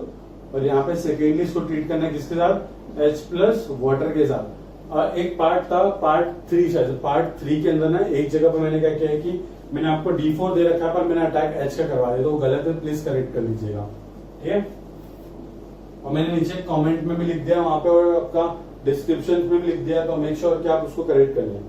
और यहाँ पे सेकेंडली इसको ट्रीट करना है किसके साथ, H प्लस वाटर के साथ। एक पार्ट था पार्ट 3, शायद पार्ट 3 के अंदर ना एक जगह पर मैंने क्या किया है कि मैंने आपको D4 दे रखा है पर मैंने अटैक H का करवा दिया, तो वो गलत है, प्लीज करेक्ट कर लीजिएगा, ठीक है। और मैंने नीचे कमेंट में भी लिख दिया वहां पे और आपका डिस्क्रिप्शन में भी लिख दिया, तो मेक श्योर कि आप उसको करेक्ट कर लें।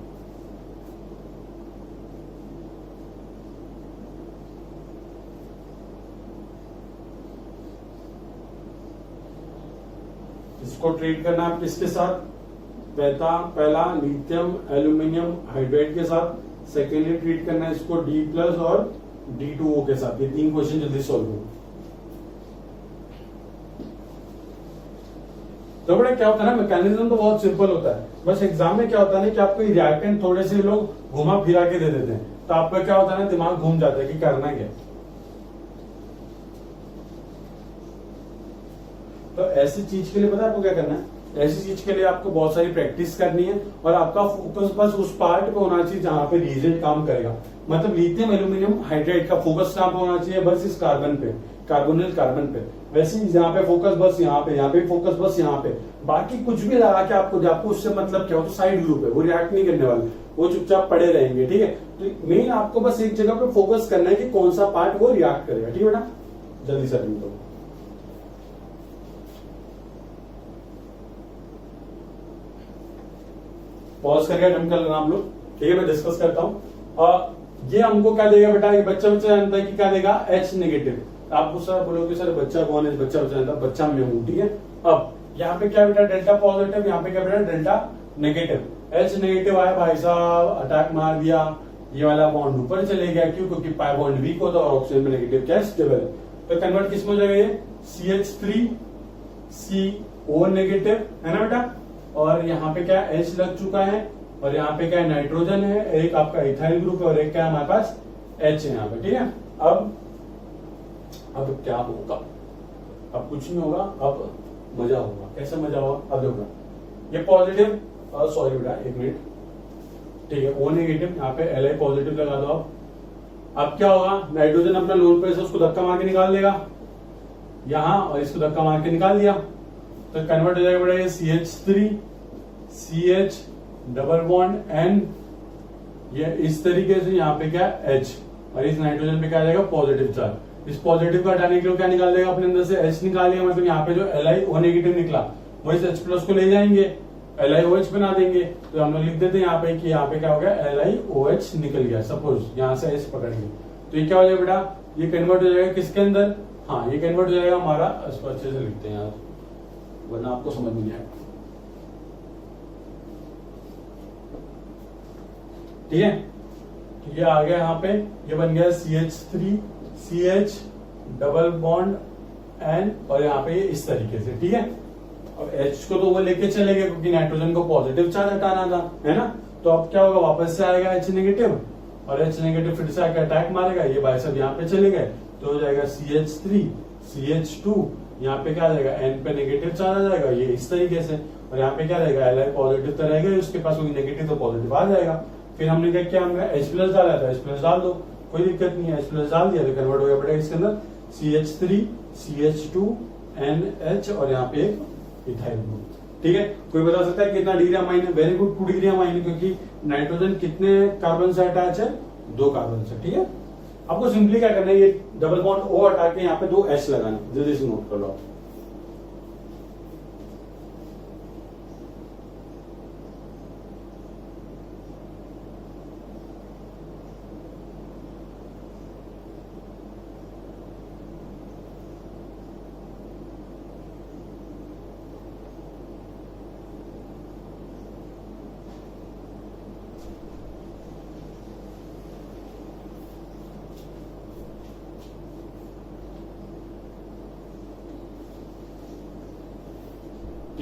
इसको ट्रीट करना आप किसके साथ, पहला लिथियम एल्यूमिनियम हाइड्राइड के साथ, सेकेंडली ट्रीट करना है इसको D प्लस और D2O के साथ। ये 3 क्वेश्चन जल्दी सॉल्व हो। तो बड़ा क्या होता है ना, मैकेनिज्म तो बहुत सिंपल होता है, बस एग्जाम में क्या होता है ना कि आपको रिएक्टेंट थोड़े से लोग घुमा फिरा के दे देते हैं, तो आपका क्या होता है ना, दिमाग घूम जाता है कि करना क्या। तो ऐसी चीज के लिए पता है आपको क्या करना है, ऐसी चीज के लिए आपको बहुत सारी प्रैक्टिस करनी है और आपका फोकस बस उस पार्ट पे होना चाहिए जहां पे रीजेंट काम करेगा। मतलब लिथियम एल्यूमिनियम हाइड्राइड का फोकस कहां पे होना चाहिए, बस इस कार्बन पे, कार्बोनिल कार्बन पे। वैसे ही यहाँ पे फोकस बस यहाँ पे फोकस बस यहाँ पे, बाकी कुछ भी लगा के आपको उससे मतलब क्या हो, तो साइड ग्रुप है, वो रिएक्ट नहीं करने वाले, वो चुपचाप पड़े रहेंगे, ठीक है। तो मेन आपको बस एक जगह पे फोकस करना है कि कौन सा पार्ट वो रिएक्ट करेगा, ठीक है बेटा। जल्दी से अटेंड करो। पॉज करके अटेम्प्ट कर लेना आप लोग, ठीक है। मैं डिस्कस करता हूँ। ये हमको क्या देगा बेटा, ये बच्चा जानता है कि क्या देगा, H नेगेटिव। आपको सर बोलोगे सर बच्चा कौन है, बच्चा जानता, बच्चा मैं हूं, ठीक है। अब यहाँ पे क्या बेटा डेल्टा पॉजिटिव, यहाँ पे क्या बेटा डेल्टा नेगेटिव। H नेगेटिव आया भाई साहब, अटैक मार दिया, ये वाला बॉन्ड ऊपर चले गया, क्यों, क्योंकि पाई बॉन्ड वीक होता है और ऑक्सीजन में नेगेटिव क्या स्टेबल है। तो कन्वर्ट किस में हो जाएगा, ये CH3 CO नेगेटिव है ना बेटा, और यहाँ पे क्या H लग चुका है, और यहाँ पे क्या नाइट्रोजन है, एक आपका इथाइल ग्रुप है और एक क्या हमारे पास H है यहाँ पे, ठीक है। अब क्या होगा, अब कुछ नहीं होगा, अब मजा होगा। कैसे मजा होगा, अब देखो ये पॉजिटिव, सॉरी बेटा एक मिनट, ठीक है, O नेगेटिव, यहाँ पे Li पॉजिटिव लगा दो। अब क्या होगा, नाइट्रोजन अपना लोन पे से उसको धक्का मार के निकाल देगा यहां, और इसको धक्का मार के निकाल दिया, तो कन्वर्ट हो जाएगा बेटा ये CH3 CH double bond N, ये इस तरीके से यहाँ पे क्या H, और इस नाइट्रोजन पे क्या आ जाएगा पॉजिटिव चार्ज। इस पॉजिटिव को हटाने के लिए क्या निकाल देगा अपने अंदर से, H निकाल लिया, मतलब यहाँ पे जो Li O नेगेटिव निकला वो इस H प्लस को ले जाएंगे, LiOH बना देंगे। तो हम लोग लिख देते हैं यहाँ पे कि यहाँ पे क्या हो गया, LiOH निकल गया, सपोज यहाँ से H पकड़ गए, तो ये क्या हो जाएगा बेटा, ये कन्वर्ट हो जाएगा किसके अंदर, हाँ ये कन्वर्ट हो जाएगा हमारा, इसको अच्छे से लिखते हैं यार वरना आपको समझ नहीं आएगा, ठीक है। तो ये आ गया यहाँ पे, ये बन गया CH3 CH double bond N, और यहाँ पे ये इस तरीके से, ठीक है। अब H को तो वो लेके चले गए क्योंकि नाइट्रोजन को पॉजिटिव चार्ज हटाना था, है ना। तो अब क्या होगा, वापस से आएगा H नेगेटिव, और H नेगेटिव फिर से आके अटैक मारेगा, ये भाई सब यहाँ पे चले गए, तो हो जाएगा CH3 CH2, यहाँ पे क्या आ जाएगा, N पे नेगेटिव चार्ज आ जाएगा, ये इस तरीके से, और यहाँ पे क्या रहेगा, Li पॉजिटिव तो रहेगा उसके पास, नेगेटिव तो पॉजिटिव आ जाएगा। फिर हमने क्या किया, हमने H प्लस डाला था, H प्लस डाल दो, कोई दिक्कत नहीं है, H प्लस डाल दिया तो कन्वर्ट हो गया बेटा इसके अंदर CH3 CH2 NH, और यहाँ पे इथाइल ग्रुप, ठीक है। कोई बता सकता है कितना डिग्री अमाइन है, वेरी गुड 2 डिग्री अमाइन है, क्योंकि नाइट्रोजन कितने कार्बन से अटैच है, 2 कार्बन से, ठीक है। आपको सिंपली क्या करना है, ये डबल बॉन्ड O हटा के यहाँ पे 2 H लगाना, जल्दी से नोट कर लो।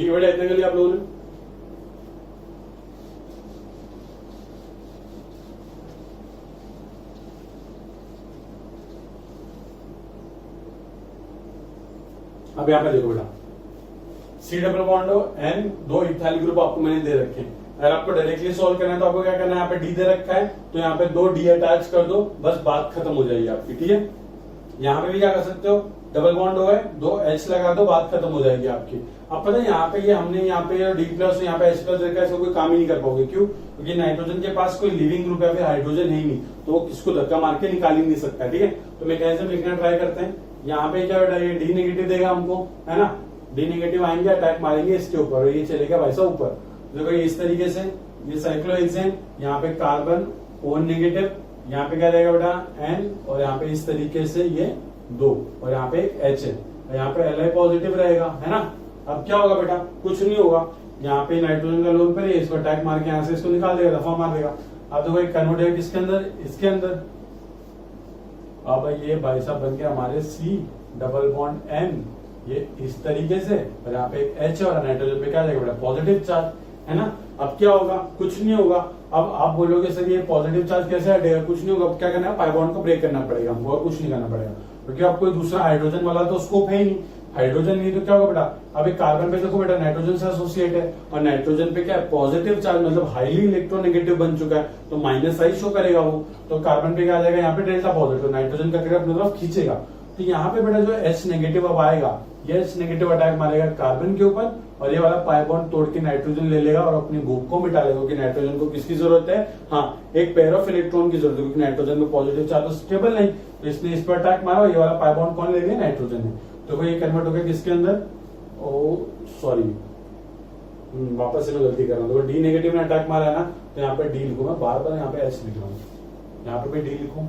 ठीक है बेटा, इतने के लिए आप लोगों ने अब यहाँ पे देखो बेटा, सी डबल बॉन्ड एन, दो इथाइल ग्रुप आपको मैंने दे रखे हैं। अगर आपको डायरेक्टली सॉल्व करना है तो आपको क्या करना है, यहाँ पे डी दे रखा है तो यहाँ पे दो डी अटैच कर दो, बस बात खत्म हो जाएगी आपकी। ठीक है, यहाँ पे भी क्या कर सकते हो, डबल बॉन्ड हो है, दो एच लगा दो, बात खत्म हो जाएगी आपकी। अब पता है यहाँ पे ये हमने यहाँ पे डी प्लस यहाँ पे एच प्लस रखा है, इसको कोई काम ही नहीं कर पाओगे। क्यों? क्योंकि नाइट्रोजन के पास कोई लिविंग ग्रुप है, फिर हाइड्रोजन है ही नहीं, तो वो इसको धक्का मार के निकाल ही नहीं सकता। ठीक है, तो मैकेनिज्म लिखना ट्राई करते हैं। यहाँ पे क्या बेटा, ये डी नेगेटिव देगा हमको, है ना, डी नेगेटिव आएंगे, अटैक मारेंगे इसके ऊपर, ये चलेगा वैसा ऊपर। देखो ये इस तरीके से, ये साइक्लोहेक्सेन, यहाँ पे कार्बन ओ नेगेटिव, यहाँ पे क्या रहेगा बेटा एन, और यहाँ पे इस तरीके से ये दो, और यहाँ पे एच है, और यहाँ पे एल पॉजिटिव रहेगा, है ना। अब क्या होगा बेटा, कुछ नहीं होगा, यहाँ पे नाइट्रोजन का लोन पर है, इसको अटैक मार के यहाँ से इसको निकाल देगा, दफा मार देगा। अब देखो एक कन्वर्ट है किसके अंदर, इसके अंदर। अब ये भाई साहब बन गया हमारे सी डबल बॉन्ड एन, ये इस तरीके से, और यहाँ पे एक एच और नाइट्रोजन पे क्या जाएगा बेटा, पॉजिटिव चार्ज, है ना। अब क्या होगा, कुछ नहीं होगा। अब आप बोलोगे सर ये पॉजिटिव चार्ज कैसे हटेगा, कुछ नहीं होगा। अब क्या करना है, पाई बॉन्ड को ब्रेक करना पड़ेगा हमको, और कुछ नहीं करना पड़ेगा, क्योंकि अब कोई दूसरा हाइड्रोजन वाला तो स्कोप है ही नहीं। हाइड्रोजन नहीं तो क्या होगा बेटा, अब एक कार्बन पे देखो बेटा नाइट्रोजन से एसोसिएट है, और नाइट्रोजन पे क्या है, पॉजिटिव चार्ज, मतलब हाईली इलेक्ट्रोनेगेटिव बन चुका है, तो माइनस आई शो करेगा वो। तो कार्बन पे क्या आ जाएगा, यहाँ पे डेल्टा पॉजिटिव, नाइट्रोजन का अपनी तरफ खींचेगा। तो यहाँ पे बेटा जो एच नेगेटिव अब आएगा, ये एच नेगेटिव अटैक मारेगा कार्बन के ऊपर, और ये वाला पाई बॉन्ड तोड़ के नाइट्रोजन ले लेगा और अपने ग्रुप को मिटा लेगा। क्योंकि नाइट्रोजन को किसकी जरूरत है, हाँ, एक पेयर ऑफ इलेक्ट्रॉन की जरूरत है, क्योंकि नाइट्रोजन में पॉजिटिव चार्ज तो स्टेबल नहीं, तो इसने इस पर अटैक मारा, ये वाला पाई बॉन्ड कौन ले लिया, नाइट्रोजन है। तो ये कन्वर्ट हो गया किसके अंदर, ओ सॉरी, वापस से मैं गलती कर रहा हूँ। तो डी नेगेटिव ने अटैक मारा है ना, तो यहाँ पे डी लिखूं, मैं बार बार यहाँ पे एच लिख रहा हूँ, यहाँ पे भी डी लिखूं,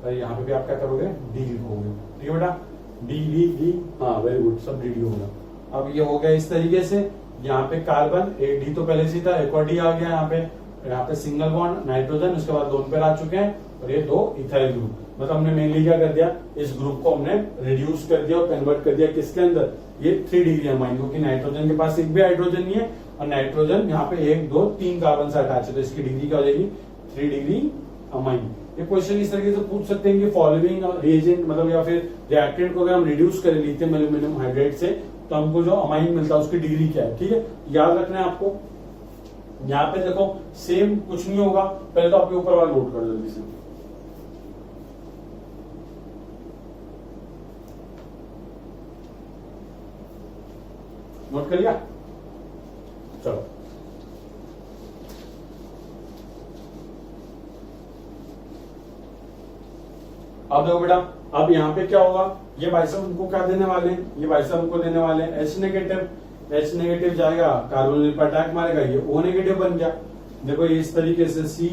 और यहाँ पे भी आप क्या करोगे, डी लिखोगे। ठीक है बेटा, डी डी डी, हाँ वेरी गुड, सब डी डी होगा। अब ये हो गया इस तरीके से, यहाँ पे कार्बन, एक डी तो पहले से था, एक और डी आ गया यहाँ पे सिंगल बॉन्ड नाइट्रोजन, उसके बाद दोनों पेयर आ चुके हैं, और ये दो इथाइल ग्रुप। मतलब हमने मेनली क्या कर दिया, इस ग्रुप को हमने रिड्यूस कर दिया और कन्वर्ट कर दिया किसके अंदर, ये 3 डिग्री अमाइन, क्योंकि नाइट्रोजन के पास एक भी हाइड्रोजन नहीं है, और नाइट्रोजन यहाँ पे 1 2 3 कार्बन से अटैच है, तो इसकी डिग्री क्या हो जाएगी, 3 डिग्री अमाइन। ये क्वेश्चन इस तरीके से पूछ सकते हैं कि फॉलोइंग रिएजेंट, मतलब या फिर रिएक्टेंट को अगर हम रिड्यूस करें लिथियम एल्यूमिनियम हाइड्रेट से, तो हमको जो अमाइन मिलता है उसकी डिग्री क्या है। ठीक है, याद रखना है आपको। यहाँ पे देखो सेम कुछ नहीं होगा, पहले तो आपके ऊपर वाला नोट कर जल्दी से। नोट कर लिया, चलो अब देखो बेटा, अब यहाँ पे क्या होगा, ये भाई साहब हमको क्या देने वाले हैं, ये भाई साहब हमको देने वाले हैं एच नेगेटिव। एच नेगेटिव जाएगा कार्बन पर अटैक मारेगा, ये ओ नेगेटिव बन गया। देखो ये इस तरीके से C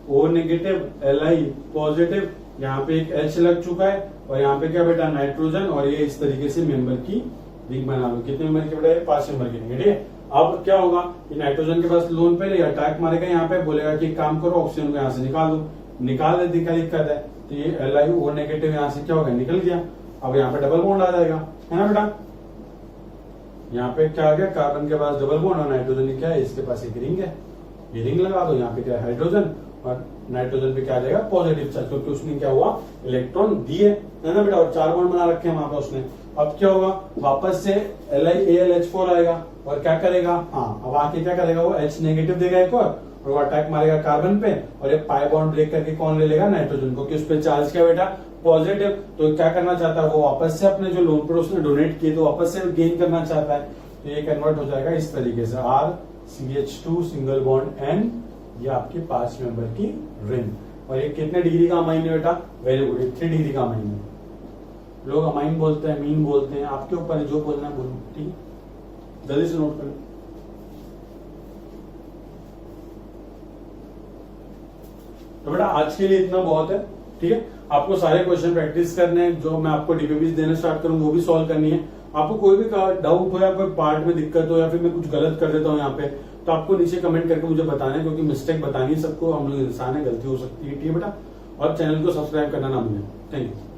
O negative, L I positive, यहाँ पे एक एच लग चुका है, और यहाँ पे क्या बेटा नाइट्रोजन, और ये इस तरीके से मेंबर की रिंग बना लो। कितने मेंबर की बेटा, 5 मेंबर की रिंग। ठीक है, अब क्या होगा, ये नाइट्रोजन के पास लोन पे अटैक मारेगा, यहाँ पे बोलेगा कि काम करो ऑक्सीजन को यहाँ से निकाल दो, निकाल दे, दिक्कत है, तो ये एल आई ओ नेगेटिव यहाँ से क्या होगा, निकल गया। अब यहाँ पे डबल बॉन्ड आ जाएगा, है ना बेटा। यहाँ पे क्या आ गया, कार्बन के पास डबल बॉन्ड, और नाइट्रोजन क्या है, इसके पास एक रिंग है, ये रिंग लगा दो। यहाँ पे क्या है, हाइड्रोजन, और नाइट्रोजन पे क्या आ जाएगा, पॉजिटिव चार्ज, क्योंकि उसने क्या हुआ, इलेक्ट्रॉन दिए, है ना बेटा, और 4 बॉन्ड बना रखे हैं वहां पे उसने। अब क्या होगा, वापस से LiAlH4 आएगा, और क्या करेगा, हाँ अब आके क्या करेगा, वो H नेगेटिव देगा एक और वो अटैक मारेगा कार्बन पे, और ये पाई बॉन्ड ब्रेक करके कौन ले लेगा, नाइट्रोजन को, कि उस पे चार्ज क्या बेटा, पॉजिटिव। तो क्या करना चाहता है वो, वापस से अपने जो लोन पर उसने डोनेट किए तो वापस से गेन करना चाहता है, तो ये कन्वर्ट हो जाएगा इस तरीके से, RCH2 सिंगल बॉन्ड N, ये आपकी 5 मेंबर की रिंग। और ये कितने डिग्री का अमाइन है बेटा, वेरी गुड, 3 डिग्री का अमाइन है। लोग अमाइन बोलते हैं, मीन बोलते हैं, आपके ऊपर है, जो बोलना है बोलो। ठीक है, जल्दी से नोट करें। तो बेटा आज के लिए इतना बहुत है। ठीक है, आपको सारे क्वेश्चन प्रैक्टिस करने हैं, जो मैं आपको डीपीपी देना स्टार्ट करूँ वो भी सॉल्व करनी है। आपको कोई भी डाउट हो या कोई पार्ट में दिक्कत हो या फिर मैं कुछ गलत कर देता हूँ यहाँ पे, तो आपको नीचे कमेंट करके मुझे बताना है, क्योंकि मिस्टेक बतानी सबको, हम लोग इंसान है, गलती हो सकती है। ठीक है बेटा, और चैनल को सब्सक्राइब करना ना भूलें। Thank you.